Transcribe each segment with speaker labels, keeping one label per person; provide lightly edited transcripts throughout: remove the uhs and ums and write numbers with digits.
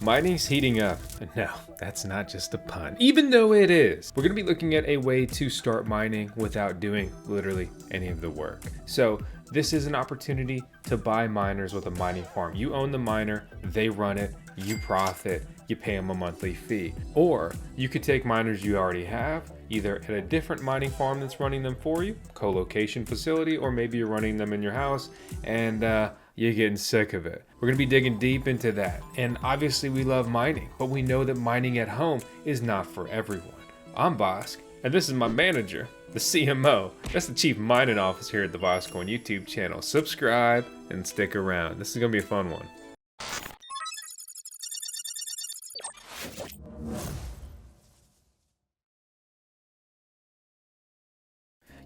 Speaker 1: Mining's heating up. No, that's not just a pun, even though it is. We're gonna be looking at a way to start mining without doing literally any of the work. So this is an opportunity to buy miners with a mining farm. You own the miner, they run it, you profit, you pay them a monthly fee. Or you could take miners you already have, either at a different mining farm that's running them for you, co-location facility, or maybe you're running them in your house and you're getting sick of it. We're gonna be digging deep into that. And obviously we love mining, but we know that mining at home is not for everyone. I'm Vosk, and this is my manager, the CMO. That's the Chief Mining Officer here at the VoskCoin YouTube channel. Subscribe and stick around. This is gonna be a fun one.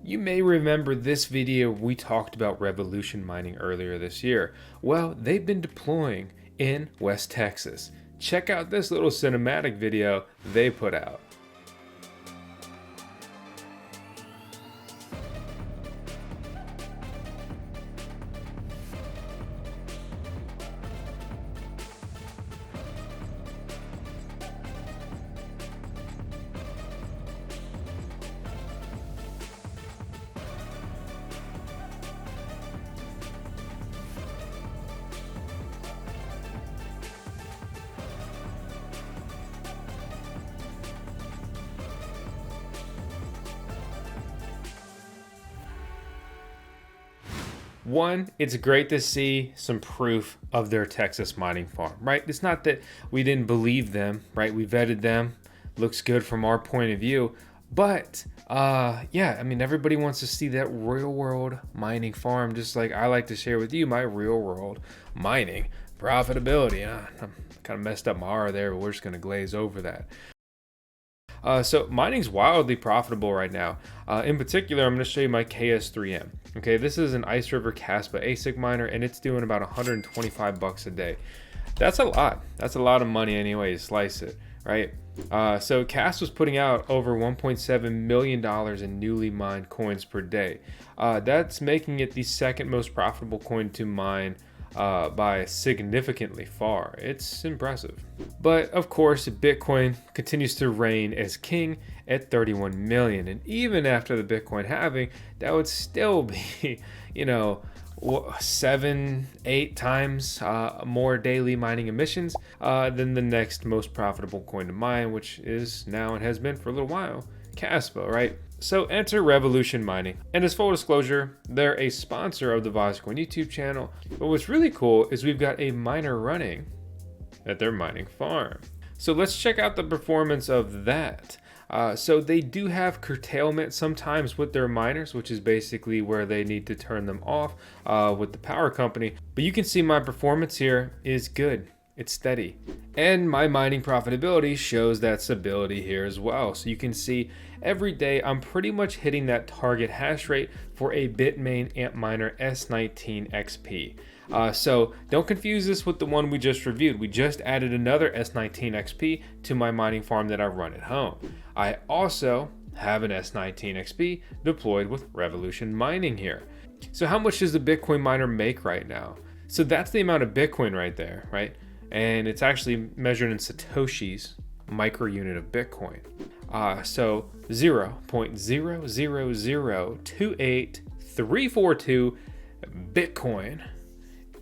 Speaker 1: You may remember this video we talked about Revolution Mining earlier this year. Well, they've been deploying in West Texas. Check out this little cinematic video they put out. One, it's great to see some proof of their Texas mining farm, right? It's not that we didn't believe them, right? We vetted them, looks good from our point of view, but yeah, I mean, everybody wants to see that real world mining farm, just like I like to share with you my real world mining profitability. I'm kind of messed up my R there, but we're just gonna glaze over that. So mining's wildly profitable right now. In particular, I'm going to show you my KS3M. Okay, this is an Ice River Caspa ASIC miner, and it's doing about 125 bucks a day. That's a lot. That's a lot of money anyway to slice it, right? So Cas was putting out over $1.7 million in newly mined coins per day. That's making it the second most profitable coin to mine by significantly far. It's impressive. But of course, Bitcoin continues to reign as king at 31 million. And even after the Bitcoin halving, that would still be, 7-8 times more daily mining emissions than the next most profitable coin to mine, which is now and has been for a little while, Caspa, right? So enter Revolution Mining, and as full disclosure, they're a sponsor of the VoskCoin YouTube channel. But what's really cool is we've got a miner running at their mining farm. So let's check out the performance of that. So they do have curtailment sometimes with their miners, which is basically where they need to turn them off with the power company. But you can see my performance here is good. It's steady. And my mining profitability shows that stability here as well. So you can see every day I'm pretty much hitting that target hash rate for a Bitmain Antminer S19 XP. So don't confuse this with the one we just reviewed. We just added another S19 XP to my mining farm that I run at home. I also have an S19 XP deployed with Revolution Mining here. So how much does the Bitcoin miner make right now? So that's the amount of Bitcoin right there, right? And it's actually measured in Satoshis, micro unit of Bitcoin. So 0.00028,342 Bitcoin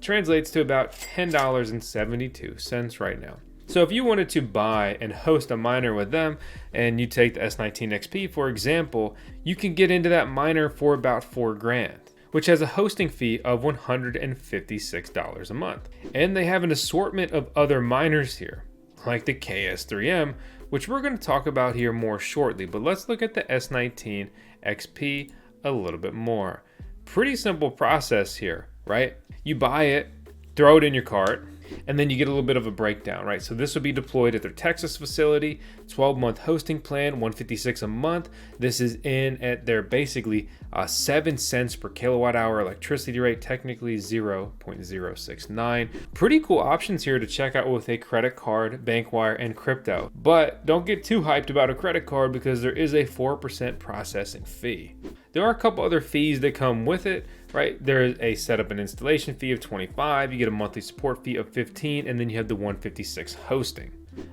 Speaker 1: translates to about $10.72 right now. So if you wanted to buy and host a miner with them, and you take the S19 XP, for example, you can get into that miner for about $4 grand. Which has a hosting fee of $156 a month. And they have an assortment of other miners here, like the KS3M, which we're going to talk about here more shortly. But let's look at the S19 XP a little bit more. Pretty simple process here, right? You buy it, throw it in your cart, and then you get a little bit of a breakdown, right? So this will be deployed at their Texas facility, 12-month hosting plan, $156 a month. This is in at their basically 7 cents per kilowatt hour electricity rate, technically 0.069. Pretty cool options here to check out with a credit card, bank wire, and crypto. But don't get too hyped about a credit card because there is a 4% processing fee. There are a couple other fees that come with it, right? There is a setup and installation fee of $25, you get a monthly support fee of $15, and then you have the $156 hosting.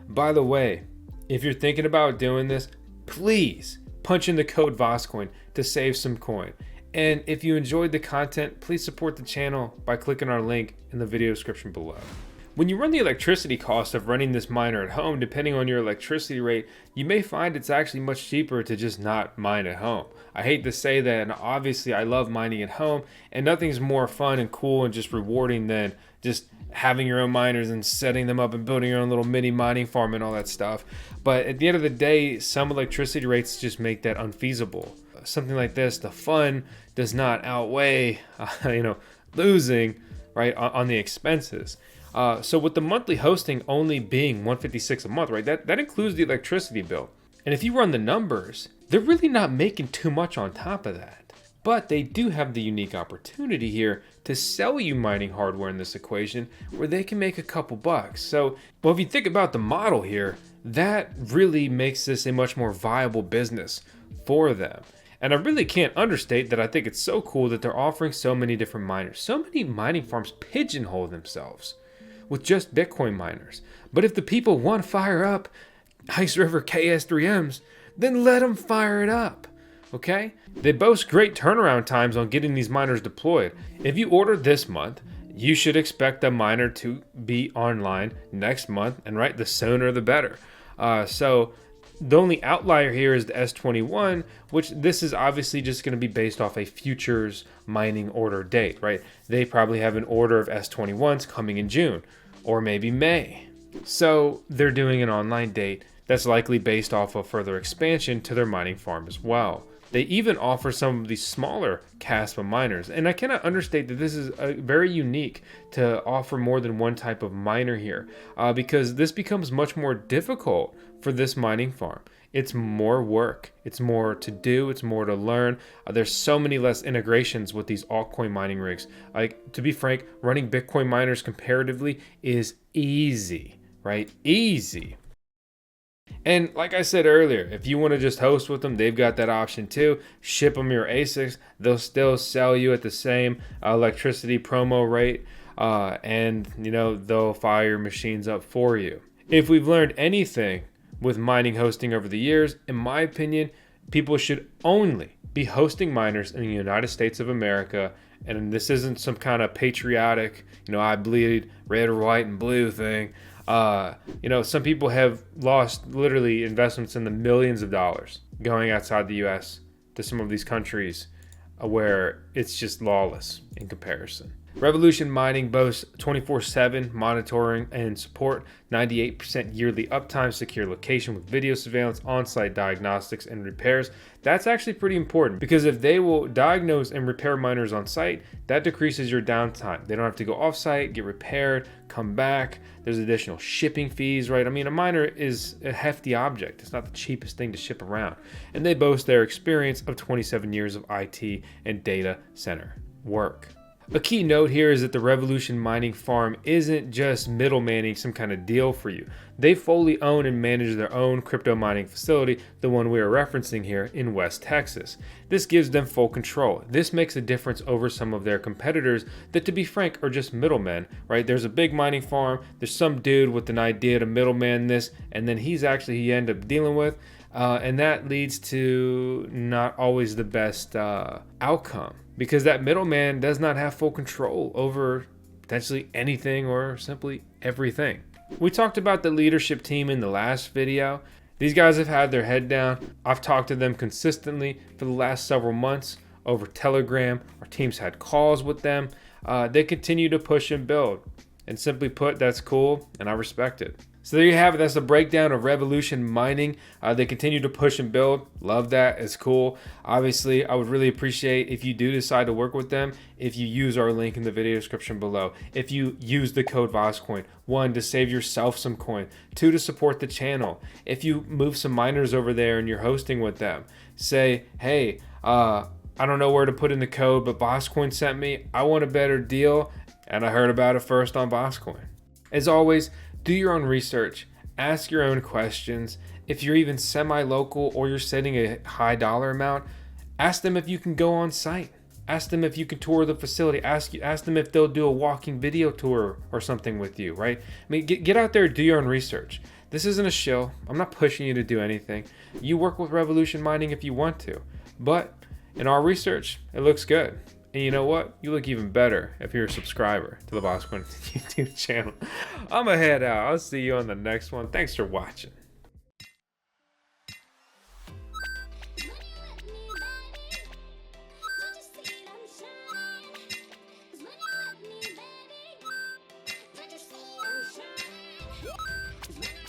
Speaker 1: By the way, if you're thinking about doing this, please punch in the code VoskCoin to save some coin. And if you enjoyed the content, please support the channel by clicking our link in the video description below. When you run the electricity cost of running this miner at home, depending on your electricity rate, you may find it's actually much cheaper to just not mine at home. I hate to say that, and obviously I love mining at home, and nothing's more fun and cool and just rewarding than just having your own miners and setting them up and building your own little mini mining farm and all that stuff. But at the end of the day, some electricity rates just make that unfeasible. Something like this, the fun does not outweigh, losing, right, on the expenses. So with the monthly hosting only being $156 a month, right, that includes the electricity bill. And if you run the numbers, they're really not making too much on top of that. But they do have the unique opportunity here to sell you mining hardware in this equation where they can make a couple bucks. So, well, if you think about the model here, that really makes this a much more viable business for them. And I really can't understate that I think it's so cool that they're offering so many different miners. So many mining farms pigeonhole themselves with just Bitcoin miners. But if the people want to fire up Ice River KS3Ms, then let them fire it up, okay? They boast great turnaround times on getting these miners deployed. If you order this month, you should expect the miner to be online next month, and right, the sooner the better. So the only outlier here is the S21, which this is obviously just going to be based off a futures mining order date, right? They probably have an order of S21s coming in June or maybe May. So they're doing an online date that's likely based off of further expansion to their mining farm as well. They even offer some of these smaller Caspa miners, and I cannot understate that this is very unique to offer more than one type of miner here, because this becomes much more difficult for this mining farm. It's more work, it's more to do, it's more to learn. There's so many less integrations with these altcoin mining rigs. Like, to be frank, running Bitcoin miners comparatively is easy, right? Easy. And like I said earlier, if you want to just host with them, they've got that option too. Ship them your ASICs. They'll still sell you at the same electricity promo rate, and they'll fire your machines up for you. If we've learned anything with mining hosting over the years, in my opinion, people should only be hosting miners in the United States of America. And this isn't some kind of patriotic, I bleed red or white and blue thing. Some people have lost literally investments in the millions of dollars going outside the US to some of these countries where it's just lawless in comparison. Revolution Mining boasts 24/7 monitoring and support, 98% yearly uptime, secure location with video surveillance, on-site diagnostics and repairs. That's actually pretty important because if they will diagnose and repair miners on site, that decreases your downtime. They don't have to go off-site, get repaired, come back. There's additional shipping fees, right? I mean, a miner is a hefty object. It's not the cheapest thing to ship around. And they boast their experience of 27 years of IT and data center work. A key note here is that the Revolution Mining farm isn't just middlemaning some kind of deal for you. They fully own and manage their own crypto mining facility, the one we are referencing here in West Texas. This gives them full control. This makes a difference over some of their competitors that, to be frank, are just middlemen, right? There's a big mining farm, there's some dude with an idea to middleman this, and then he end up dealing with, and that leads to not always the best outcome. Because that middleman does not have full control over potentially anything or simply everything. We talked about the leadership team in the last video. These guys have had their head down. I've talked to them consistently for the last several months over Telegram. Our team's had calls with them. They continue to push and build. And simply put, that's cool and I respect it. So there you have it. That's the breakdown of Revolution Mining. They continue to push and build. Love that. It's cool. Obviously, I would really appreciate if you do decide to work with them, if you use our link in the video description below. If you use the code VoskCoin, 1, to save yourself some coin, 2, to support the channel. If you move some miners over there and you're hosting with them, say, hey, I don't know where to put in the code, but VoskCoin sent me. I want a better deal, and I heard about it first on VoskCoin. As always, do your own research, ask your own questions. If you're even semi-local or you're setting a high dollar amount, Ask them if you can go on site. Ask them if you can tour the facility. Ask them if they'll do a walking video tour or something with you, right? I mean, get out there, do your own research. This isn't a shill. I'm not pushing you to do anything. You work with Revolution Mining if you want to. But in our research, it looks good. And you know what? You look even better if you're a subscriber to the VoskCoin YouTube channel. I'm gonna head out. I'll see you on the next one. Thanks for watching.
Speaker 2: When you